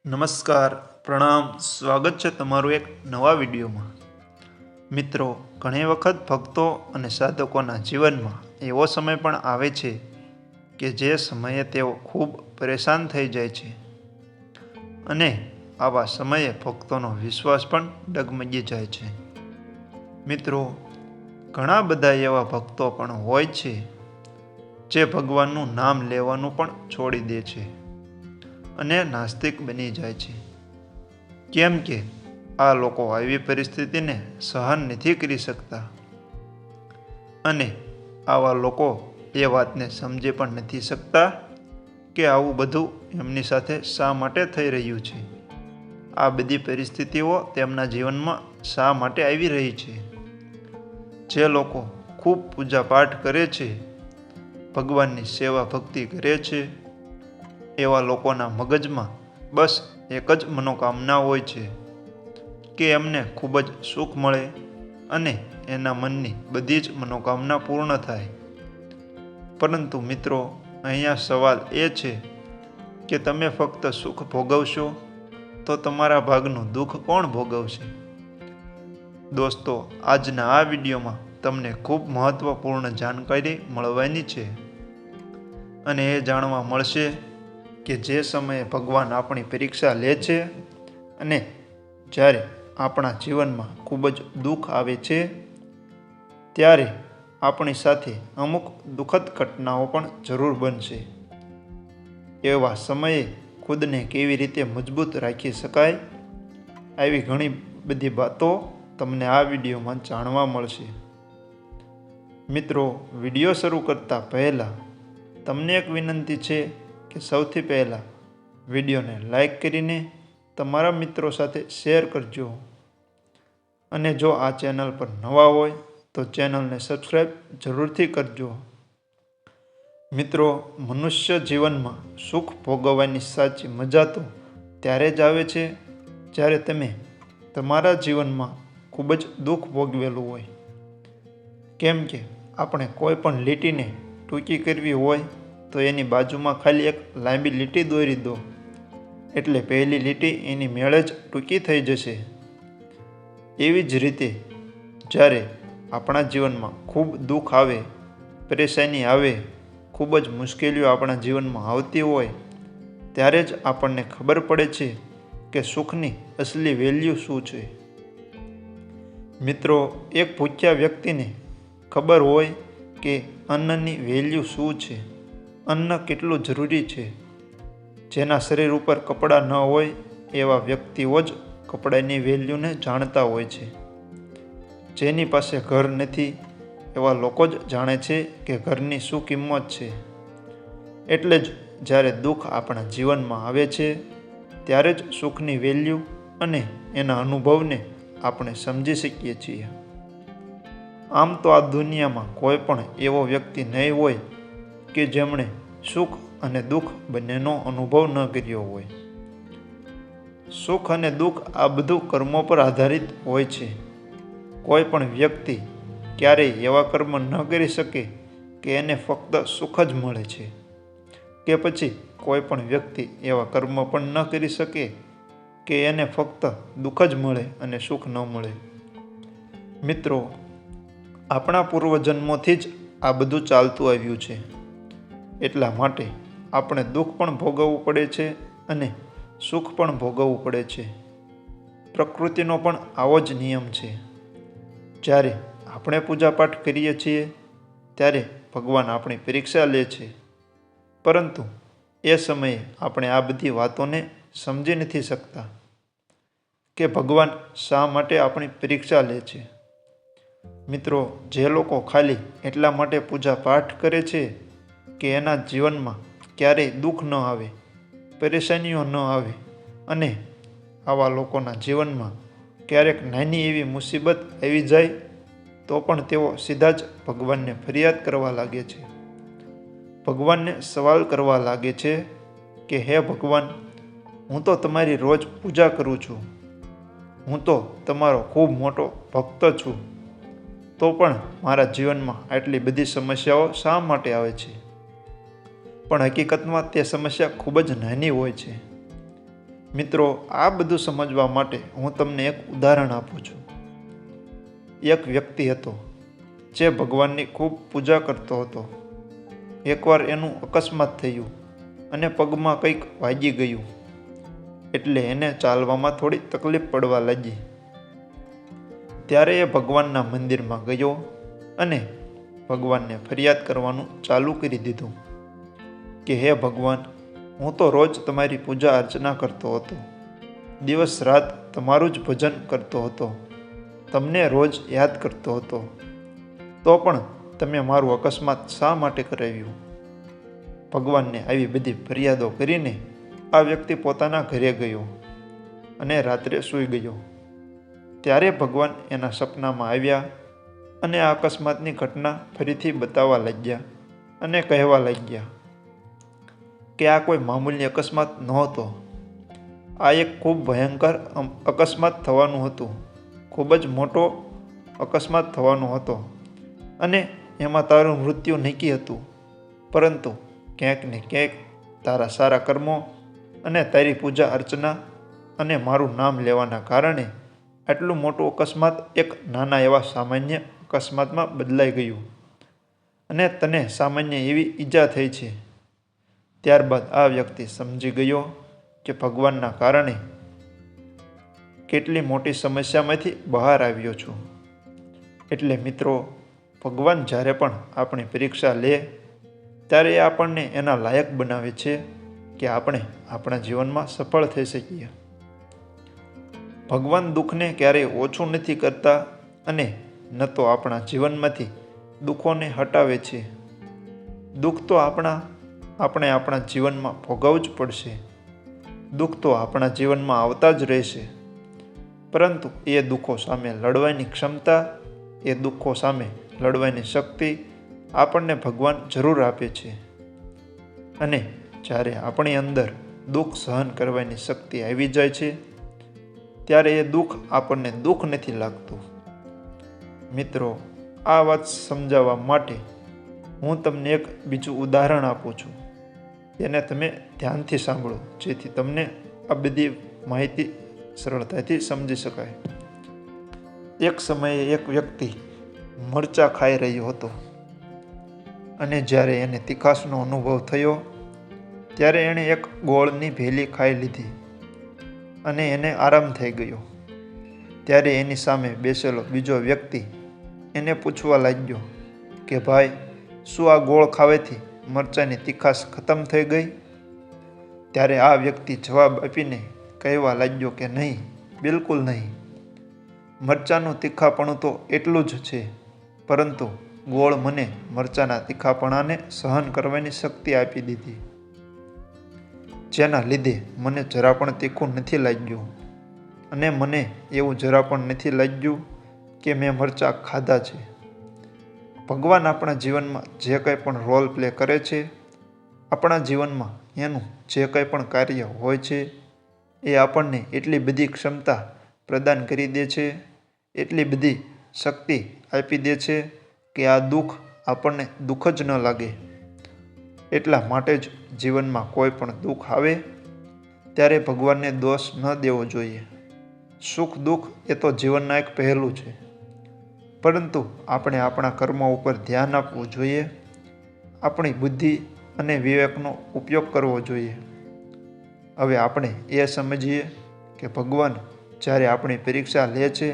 નમસ્કાર, પ્રણામ, સ્વાગત છે તમારું એક નવા વિડીયોમાં। મિત્રો, ઘણી વખત ભક્તો અને સાધકોના જીવનમાં એવો સમય પણ આવે છે કે જે સમયે તેઓ ખૂબ પરેશાન થઈ જાય છે અને આવા સમયે ભક્તોનો વિશ્વાસ પણ ડગમગી જાય છે। મિત્રો, ઘણા બધા એવા ભક્તો પણ હોય છે જે ભગવાનનું નામ લેવાનું પણ છોડી દે છે અને નાસ્તિક બની જાય છે, કેમ કે આ લોકો આવી પરિસ્થિતિને સહન નથી કરી શકતા અને આવા લોકો એ વાતને સમજી પણ નથી શકતા કે આવું બધું એમની સાથે શા માટે થઈ રહ્યું છે, આ બધી પરિસ્થિતિઓ તેમના જીવનમાં શા માટે આવી રહી છે। જે લોકો ખૂબ પૂજા પાઠ કરે છે, ભગવાનની સેવા ભક્તિ કરે છે, એવા લોકોના મગજમાં બસ એક જ મનોકામના હોય છે કે એમને ખૂબ જ સુખ મળે અને એના મનની બધી જ મનોકામના પૂર્ણ થાય। પરંતુ મિત્રો, અહીંયા સવાલ એ છે કે તમે ફક્ત સુખ ભોગવશો તો તમારા ભાગનું દુઃખ કોણ ભોગવશે? દોસ્તો, આજના આ વિડીયોમાં તમને ખૂબ મહત્વપૂર્ણ જાણકારી મળવાની છે અને એ જાણવા મળશે કે જે સમયે ભગવાન આપણી પરીક્ષા લે છે અને જ્યારે આપણા જીવનમાં ખૂબ જ દુઃખ આવે છે, ત્યારે આપણી સાથે અમુક દુઃખદ ઘટનાઓ પણ જરૂર બનશે। એવા સમયે ખુદને કેવી રીતે મજબૂત રાખી શકાય, આવી ઘણી બધી વાતો તમને આ વિડીયોમાં જાણવા મળશે। મિત્રો, વિડીયો શરૂ કરતા પહેલાં તમને એક વિનંતી છે કે સૌથી પહેલાં વિડીયોને લાઈક કરીને તમારા મિત્રો સાથે શેર કરજો અને જો આ ચેનલ પર નવા હોય તો ચેનલને સબસ્ક્રાઈબ જરૂરથી કરજો। મિત્રો, મનુષ્ય જીવનમાં સુખ ભોગવવાની સાચી મજા તો ત્યારે જ આવે છે જ્યારે તમે તમારા જીવનમાં ખૂબ જ દુઃખ ભોગવેલું હોય, કેમ કે આપણે કોઈ પણ લીટીને ટૂંકી કરવી હોય તો એની બાજુમાં ખાલી એક લાંબી લીટી દોરી દો એટલે પહેલી લીટી એની મેળે જ ટૂંકી થઈ જશે। એવી જ રીતે જ્યારે આપણા જીવનમાં ખૂબ દુઃખ આવે, પરેશાની આવે, ખૂબ જ મુશ્કેલીઓ આપણા જીવનમાં આવતી હોય, ત્યારે જ આપણને ખબર પડે છે કે સુખની અસલી વેલ્યુ શું છે। મિત્રો, એક ભૂખ્યા વ્યક્તિને ખબર હોય કે અન્નની વેલ્યુ શું છે, અન્ન કેટલું જરૂરી છે। જેના શરીર ઉપર કપડાં ન હોય એવા વ્યક્તિઓ જ કપડાની વેલ્યુને જાણતા હોય છે। જેની પાસે ઘર નથી એવા લોકો જ જાણે છે કે ઘરની શું કિંમત છે। એટલે જ જ્યારે દુઃખ આપણા જીવનમાં આવે છે ત્યારે જ સુખની વેલ્યુ અને એના અનુભવને આપણે સમજી શકીએ છીએ। આમ તો આ દુનિયામાં કોઈ પણ એવો વ્યક્તિ નહીં હોય કે જેમણે સુખ અને દુઃખ બંનેનો અનુભવ ન કર્યો હોય। સુખ અને દુઃખ આ બધું કર્મો પર આધારિત હોય છે। કોઈ પણ વ્યક્તિ ક્યારેય એવા કર્મ ન કરી શકે કે એને ફક્ત સુખ જ મળે છે, કે પછી કોઈ પણ વ્યક્તિ એવા કર્મ પણ ન કરી શકે કે એને ફક્ત દુઃખ જ મળે અને સુખ ન મળે। મિત્રો, આપણા પૂર્વજન્મોથી જ આ બધું ચાલતું આવ્યું છે, એટલા માટે આપણે દુઃખ પણ ભોગવવું પડે છે અને સુખ પણ ભોગવવું પડે છે। પ્રકૃતિનો પણ આવો જ નિયમ છે। જ્યારે આપણે પૂજાપાઠ કરીએ છીએ ત્યારે ભગવાન આપણી પરીક્ષા લે છે, પરંતુ એ સમયે આપણે આ બધી વાતોને સમજી નથી શકતા કે ભગવાન શા માટે આપણી પરીક્ષા લે છે। મિત્રો, જે લોકો ખાલી એટલા માટે પૂજા પાઠ કરે છે કે એના જીવનમાં ક્યારેય દુઃખ ન આવે, પરેશાનીઓ ન આવે અને આવા લોકોના જીવનમાં ક્યારેક નાની એવી મુસીબત આવી જાય તો પણ તેઓ સીધા જ ભગવાનને ફરિયાદ કરવા લાગે છે, ભગવાનને સવાલ કરવા લાગે છે કે હે ભગવાન, હું તો તમારી રોજ પૂજા કરું છું, હું તો તમારો ખૂબ મોટો ભક્ત છું, તો પણ મારા જીવનમાં આટલી બધી સમસ્યાઓ શા માટે આવે છે? પણ હકીકતમાં તે સમસ્યા ખૂબ જ નાની હોય છે। મિત્રો, આ બધું સમજવા માટે હું તમને એક ઉદાહરણ આપું છું. એક વ્યક્તિ હતો જે ભગવાનની ખૂબ પૂજા કરતો હતો. એકવાર એનું અકસ્માત થયું અને પગમાં કંઈક વાગી ગયું, એટલે એને ચાલવામાં થોડી તકલીફ પડવા લાગી. ત્યારે એ ભગવાનના મંદિરમાં ગયો અને ભગવાનને ફરિયાદ કરવાનું ચાલુ કરી દીધું કે હે ભગવાન, હું તો રોજ તમારી પૂજા અર્ચના કરતો હતો, દિવસ રાત તમારું જ ભજન કરતો હતો, તમને રોજ યાદ કરતો હતો, તો પણ તમે મારું અકસ્માત શા માટે કરાવ્યું? ભગવાનને આવી બધી ફરિયાદો કરીને આ વ્યક્તિ પોતાના ઘરે ગયો અને રાત્રે સૂઈ ગયો. ત્યારે ભગવાન એના સપનામાં આવ્યા અને આ અકસ્માતની ઘટના ફરીથી બતાવવા લાગ્યા અને કહેવા લાગ્યા કે આ કોઈ મામૂલી અકસ્માત નહોતો. આ એક ખૂબ ભયંકર અકસ્માત થવાનું હતું, ખૂબ જ મોટો અકસ્માત થવાનો હતો અને એમાં તારું મૃત્યુ નક્કી હતું. પરંતુ ક્યાંક ને ક્યાંક તારા સારા કર્મો અને તારી પૂજા અર્ચના અને મારું નામ લેવાના કારણે આટલું મોટું અકસ્માત એક નાના એવા સામાન્ય અકસ્માતમાં બદલાઈ ગયું અને તને સામાન્ય એવી ઈજા થઈ છે. ત્યારબાદ આ વ્યક્તિ સમજી ગયો કે ભગવાનના કારણે કેટલી મોટી સમસ્યામાંથી બહાર આવ્યો છું. એટલે મિત્રો, ભગવાન જ્યારે પણ આપણી પરીક્ષા લે ત્યારે એ આપણને એના લાયક બનાવે છે કે આપણે આપણા જીવનમાં સફળ થઈ શકીએ. ભગવાન દુઃખને ક્યારેય ઓછું નથી કરતા અને ન તો આપણા જીવનમાંથી દુઃખોને હટાવે છે. દુઃખ તો આપણે આપણા જીવનમાં ભોગવવું જ પડશે. દુઃખ તો આપણા જીવનમાં આવતા જ રહેશે. પરંતુ એ દુઃખો સામે લડવાની ક્ષમતા, એ દુઃખો સામે લડવાની શક્તિ આપણને ભગવાન જરૂર આપે છે. અને જ્યારે આપણી અંદર દુઃખ સહન કરવાની શક્તિ આવી જાય છે ત્યારે એ દુઃખ આપણને દુઃખ નથી લાગતું. મિત્રો, આ વાત સમજાવવા માટે હું તમને એક બીજું ઉદાહરણ આપું છું. એને તમે ધ્યાનથી સાંભળો, જેથી તમને આ બધી માહિતી સરળતાથી સમજી શકાય. એક સમયે એક વ્યક્તિ મરચાં ખાઈ રહ્યો હતો અને જ્યારે એને તીખાશનો અનુભવ થયો ત્યારે એણે એક ગોળની ભેલી ખાઈ લીધી અને એને આરામ થઈ ગયો. ત્યારે એની સામે બેસેલો બીજો વ્યક્તિ એને પૂછવા લાગ્યો કે ભાઈ, શું આ ગોળ ખાવાથી મરચાંની તીખાશ ખતમ થઈ ગઈ? ત્યારે આ વ્યક્તિ જવાબ આપીને કહેવા લાગ્યો કે નહીં, બિલકુલ નહીં. મરચાંનું તીખાપણું તો એટલું જ છે, પરંતુ ગોળ મને મરચાંના તીખાપણાને સહન કરવાની શક્તિ આપી દીધી, જેના લીધે મને જરા પણ તીખું નથી લાગ્યું અને મને એવું જરા પણ નથી લાગ્યું કે મેં મરચાં ખાધા છે. ભગવાન આપણા જીવનમાં જે કંઈ પણ રોલ પ્લે કરે છે, આપણા જીવનમાં એનું જે કંઈ પણ કાર્ય હોય છે, એ આપણને એટલી બધી ક્ષમતા પ્રદાન કરી દે છે, એટલી બધી શક્તિ આપી દે છે કે આ દુઃખ આપણને દુઃખ જ ન લાગે. એટલા માટે જ જીવનમાં કોઈ પણ દુઃખ આવે ત્યારે ભગવાનને દોષ ન દેવો જોઈએ. સુખ દુઃખ એ તો જીવનના એક પહેલું છે, પરંતુ આપણે આપણા કર્મો ઉપર ધ્યાન આપવું જોઈએ. આપણી બુદ્ધિ અને વિવેકનો ઉપયોગ કરવો જોઈએ. હવે આપણે એ સમજીએ કે ભગવાન જ્યારે આપણી પરીક્ષા લે છે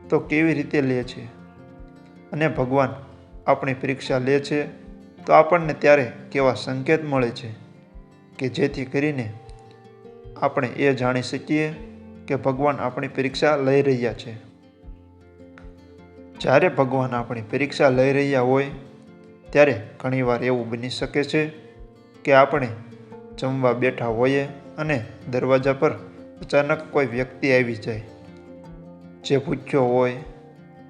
તો કેવી રીતે લે છે, અને ભગવાન આપણી પરીક્ષા લે છે તો આપણને ત્યારે કેવા સંકેત મળે છે કે જેથી કરીને આપણે એ જાણી શકીએ કે ભગવાન આપણી પરીક્ષા લઈ રહ્યા છે. જ્યારે ભગવાન આપણી પરીક્ષા લઈ રહ્યા હોય ત્યારે ઘણીવાર એવું બની શકે છે કે આપણે જમવા બેઠા હોઈએ અને દરવાજા પર અચાનક કોઈ વ્યક્તિ આવી જાય જે ભૂખ્યો હોય,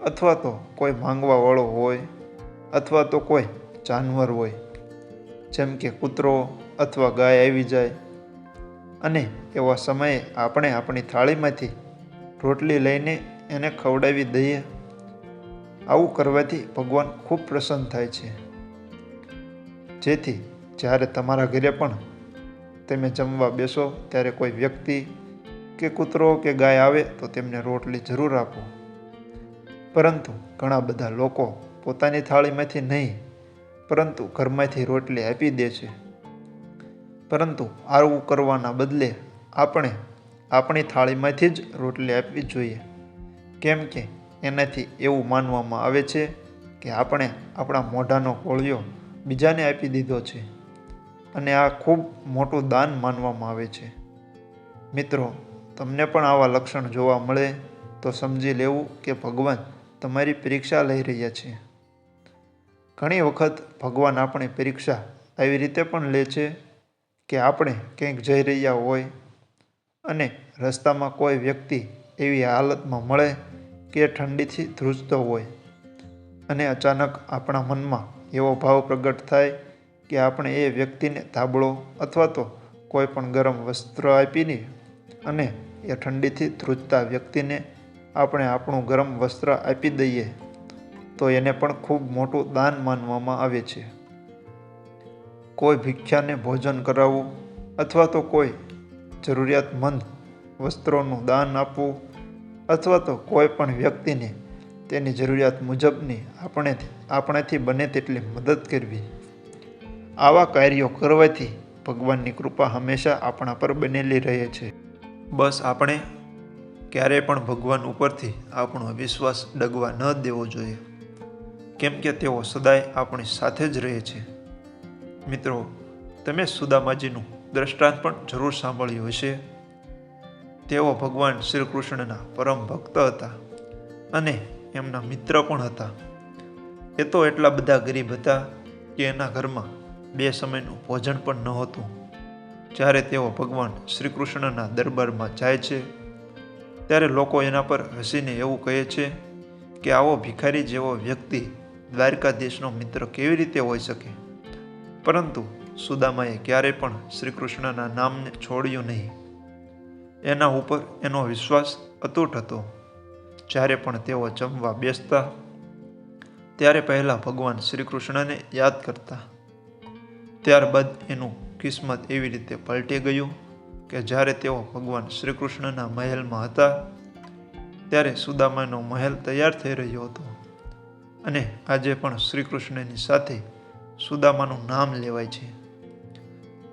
અથવા તો કોઈ માંગવાવાળો હોય, અથવા તો કોઈ જાનવર હોય, જેમ કે કૂતરો અથવા ગાય આવી જાય અને એવા સમયે આપણે આપણી થાળીમાંથી રોટલી લઈને એને ખવડાવી દઈએ. આવું કરવાથી ભગવાન ખૂબ પ્રસન્ન થાય છે. જેથી જ્યારે તમારા ઘરે પણ તમે જમવા બેસો ત્યારે કોઈ વ્યક્તિ કે કૂતરો કે ગાય આવે તો તેમને રોટલી જરૂર આપો. પરંતુ ઘણા બધા લોકો પોતાની થાળીમાંથી નહીં પરંતુ ઘરમાંથી રોટલી આપી દે છે. પરંતુ આવું કરવાના બદલે આપણે આપણી થાળીમાંથી જ રોટલી આપવી જોઈએ. કેમ કે એનાથી એવું માનવામાં આવે છે કે આપણે આપણા મોઢાનો કોળિયો બીજાને આપી દીધો છે અને આ ખૂબ મોટું દાન માનવામાં આવે છે. મિત્રો, તમને પણ આવા લક્ષણ જોવા મળે તો સમજી લેવું કે ભગવાન તમારી પરીક્ષા લઈ રહ્યા છે. ઘણી વખત ભગવાન આપણી પરીક્ષા આવી રીતે પણ લે છે કે આપણે ક્યાંક જઈ રહ્યા હોય અને રસ્તામાં કોઈ વ્યક્તિ એવી હાલતમાં મળે કે ઠંડીથી ધ્રુજતો હોય અને અચાનક આપણા મનમાં એવો ભાવ પ્રગટ થાય કે આપણે એ વ્યક્તિને ધાબળો અથવા તો કોઈ પણ ગરમ વસ્ત્ર આપીને અને એ ઠંડીથી ધ્રુજતા વ્યક્તિને આપણે આપણું ગરમ વસ્ત્ર આપી દઈએ તો એને પણ ખૂબ મોટું દાન માનવામાં આવે છે. કોઈ ભિખ્યાને ભોજન કરાવવું અથવા તો કોઈ જરૂરિયાતમંદ વસ્ત્રોનું દાન આપવું અથવા તો કોઈ પણ વ્યક્તિને તેની જરૂરિયાત મુજબની આપણાથી બને તેટલી મદદ કરવી. આવા કાર્યો કરવાથી ભગવાનની કૃપા હંમેશા આપણા પર બનેલી રહે છે. બસ આપણે ક્યારેય પણ ભગવાન ઉપરથી આપણો વિશ્વાસ ડગવા ન દેવો જોઈએ, કેમ કે તેઓ સદાય આપણી સાથે જ રહે છે. મિત્રો, તમે સુદામાજીનું દ્રષ્ટાંત પણ જરૂર સાંભળ્યું હશે. તેઓ ભગવાન શ્રી કૃષ્ણના પરમ ભક્ત હતા અને એમના મિત્ર પણ હતા. એ તો એટલા બધા ગરીબ હતા કે એના ઘરમાં 2 સમયનું ભોજન પણ નહોતું. જ્યારે તેઓ ભગવાન શ્રી કૃષ્ણના દરબારમાં જાય છે ત્યારે લોકો એના પર હસીને એવું કહે છે કે આવો ભિખારી જેવો વ્યક્તિ દ્વારકાધીશનો મિત્ર કેવી રીતે હોઈ શકે. પરંતુ સુદામાએ ક્યારેય પણ શ્રી કૃષ્ણના નામને છોડ્યું નહીં. એના ઉપર એનો વિશ્વાસ અતૂટ હતો. જ્યારે પણ તેઓ જમવા બેસતા ત્યારે પહેલાં ભગવાન શ્રી કૃષ્ણને યાદ કરતા. ત્યારબાદ એનું કિસ્મત એવી રીતે પલટી ગયું કે જ્યારે તેઓ ભગવાન શ્રી કૃષ્ણના મહેલમાં હતા ત્યારે સુદામાનો મહેલ તૈયાર થઈ રહ્યો હતો અને આજે પણ શ્રી કૃષ્ણની સાથે સુદામાનું નામ લેવાય છે.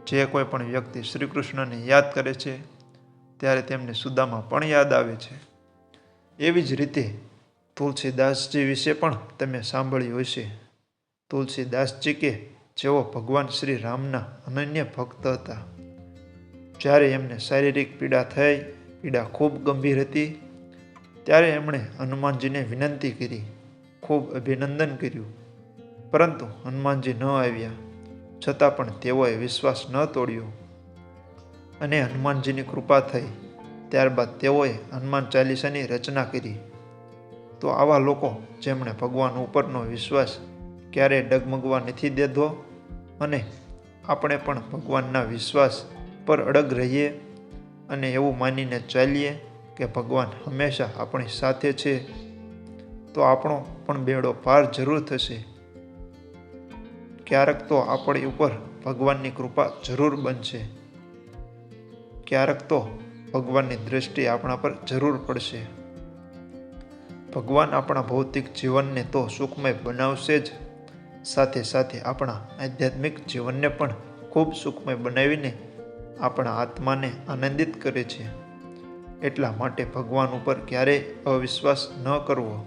જે કોઈ પણ વ્યક્તિ શ્રી કૃષ્ણને યાદ કરે છે ત્યારે તેમને સુદામા પણ યાદ આવે છે. એવી જ રીતે તુલસીદાસજી વિશે પણ તમે સાંભળ્યું હશે. તુલસીદાસજી કે જેઓ ભગવાન શ્રી રામના અનન્ય ભક્ત હતા. જ્યારે એમને શારીરિક પીડા ખૂબ ગંભીર હતી ત્યારે એમણે હનુમાનજીને વિનંતી કરી, ખૂબ અભિનંદન કર્યું, પરંતુ હનુમાનજી ન આવ્યા. છતાં પણ તેઓએ વિશ્વાસ ન તોડ્યો અને હનુમાનજીની કૃપા થઈ. ત્યારબાદ તેઓએ હનુમાન ચાલીસાની રચના કરી. તો આવા લોકો જેમણે ભગવાન ઉપરનો વિશ્વાસ ક્યારેય ડગમગવા નથી દેતો અને આપણે પણ ભગવાનના વિશ્વાસ પર અડગ રહીએ અને એવું માનીને ચાલીએ કે ભગવાન હંમેશા આપણી સાથે છે તો આપણો પણ બેડો પાર જરૂર થશે. ક્યારેક તો આપણી ઉપર ભગવાનની કૃપા જરૂર બનશે. ક્યારેક તો ભગવાનની દ્રષ્ટિ આપણા પર જરૂર પડશે. ભગવાન આપણા ભૌતિક જીવનને તો સુખમય બનાવશે જ, સાથે સાથે આપણા આધ્યાત્મિક જીવનને પણ ખૂબ સુખમય બનાવીને આપણા આત્માને આનંદિત કરે છે. એટલા માટે ભગવાન ઉપર ક્યારેય અવિશ્વાસ ન કરવો.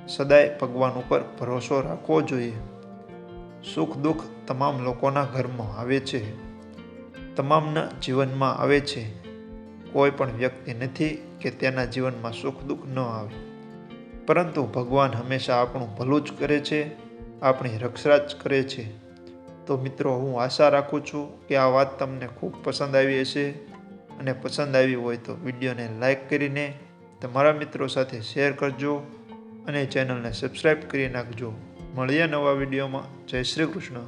સદાય ભગવાન ઉપર ભરોસો રાખવો જોઈએ. સુખ દુઃખ તમામ લોકોના ઘરમાં આવે છે, તમામના જીવનમાં આવે છે. કોઈ પણ વ્યક્તિ નથી કે તેના જીવનમાં સુખ દુઃખ ન આવે. પરંતુ ભગવાન હંમેશા આપણું ભલું જ કરે છે, આપણી રક્ષા જ કરે છે. તો મિત્રો, હું આશા રાખું છું કે આ વાત તમને ખૂબ પસંદ આવી હશે અને પસંદ આવી હોય તો વિડીયોને લાઈક કરીને તમારા મિત્રો સાથે શેર કરજો અને ચેનલને સબસ્ક્રાઈબ કરી નાખજો. મળીએ નવા વિડીયોમાં. જય શ્રી કૃષ્ણ.